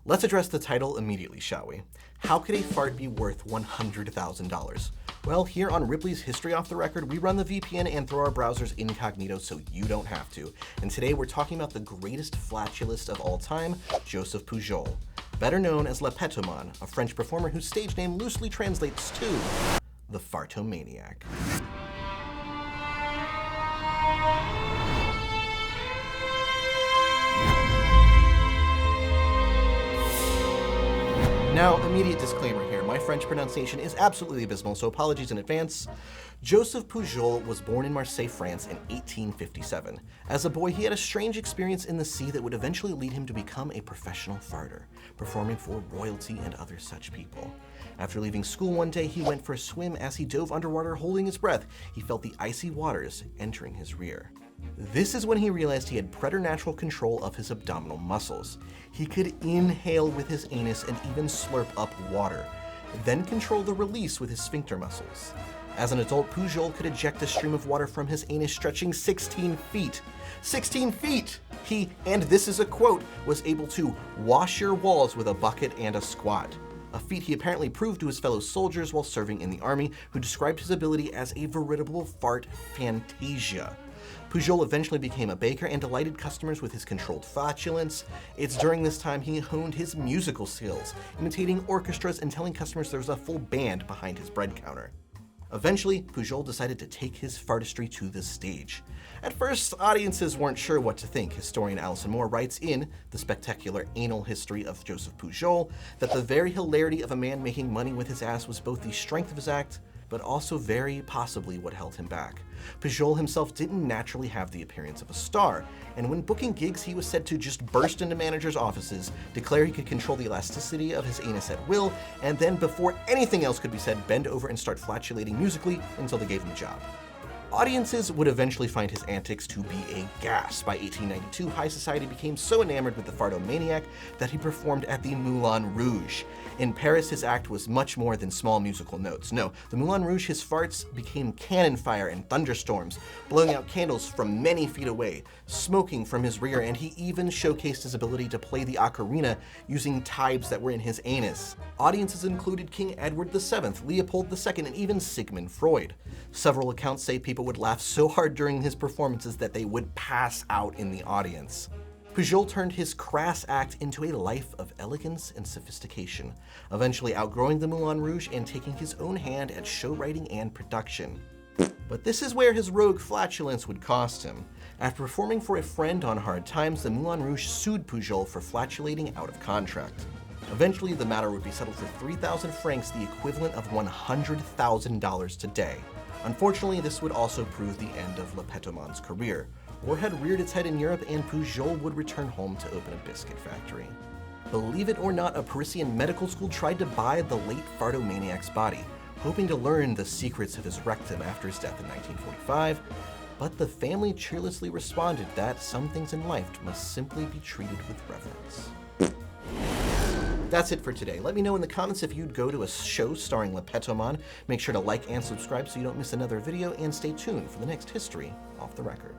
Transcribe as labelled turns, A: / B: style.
A: Let's address the title immediately, shall we? How could a fart be worth $100,000? Well, here on Ripley's History Off the Record, we run the VPN and throw our browsers incognito so you don't have to. And today we're talking about the greatest flatulist of all time, Joseph Pujol, better known as Petomane, a French performer whose stage name loosely translates to the Fartomaniac. Now, immediate disclaimer here, my French pronunciation is absolutely abysmal, so apologies in advance. Joseph Pujol was born in Marseille, France in 1857. As a boy, he had a strange experience in the sea that would eventually lead him to become a professional farter, performing for royalty and other such people. After leaving school one day, he went for a swim. As he dove underwater holding his breath, he felt the icy waters entering his rear. This is when he realized he had preternatural control of his abdominal muscles. He could inhale with his anus and even slurp up water, then control the release with his sphincter muscles. As an adult, Pujol could eject a stream of water from his anus stretching 16 feet. 16 feet! He, and this is a quote, was able to wash your walls with a bucket and a squat. A feat he apparently proved to his fellow soldiers while serving in the army, who described his ability as a veritable fart fantasia. Pujol eventually became a baker and delighted customers with his controlled flatulence. It's during this time he honed his musical skills, imitating orchestras and telling customers there was a full band behind his bread counter. Eventually, Pujol decided to take his fartistry to the stage. At first, audiences weren't sure what to think. Historian Alison Moore writes in The Spectacular Anal History of Joseph Pujol that the very hilarity of a man making money with his ass was both the strength of his act, but also very possibly what held him back. Pujol himself didn't naturally have the appearance of a star, and when booking gigs, he was said to just burst into managers' offices, declare he could control the elasticity of his anus at will, and then before anything else could be said, bend over and start flatulating musically until they gave him a job. Audiences would eventually find his antics to be a gas. By 1892, high society became so enamored with the Fartomaniac that he performed at the Moulin Rouge. In Paris, his act was much more than small musical notes. No, the Moulin Rouge, his farts became cannon fire and thunderstorms, blowing out candles from many feet away, smoking from his rear, and he even showcased his ability to play the ocarina using tibes that were in his anus. Audiences included King Edward VII, Leopold II, and even Sigmund Freud. Several accounts say people would laugh so hard during his performances that they would pass out in the audience. Pujol turned his crass act into a life of elegance and sophistication, eventually outgrowing the Moulin Rouge and taking his own hand at show writing and production. But this is where his rogue flatulence would cost him. After performing for a friend on hard times, the Moulin Rouge sued Pujol for flatulating out of contract. Eventually, the matter would be settled for 3,000 francs, the equivalent of $100,000 today. Unfortunately, this would also prove the end of Petomane's career. War had reared its head in Europe, and Pujol would return home to open a biscuit factory. Believe it or not, a Parisian medical school tried to buy the late Fartomaniac's body, hoping to learn the secrets of his rectum after his death in 1945, but the family cheerlessly responded that some things in life must simply be treated with reverence. That's it for today. Let me know in the comments if you'd go to a show starring Petomane. Make sure to like and subscribe so you don't miss another video, and stay tuned for the next History Off the Record.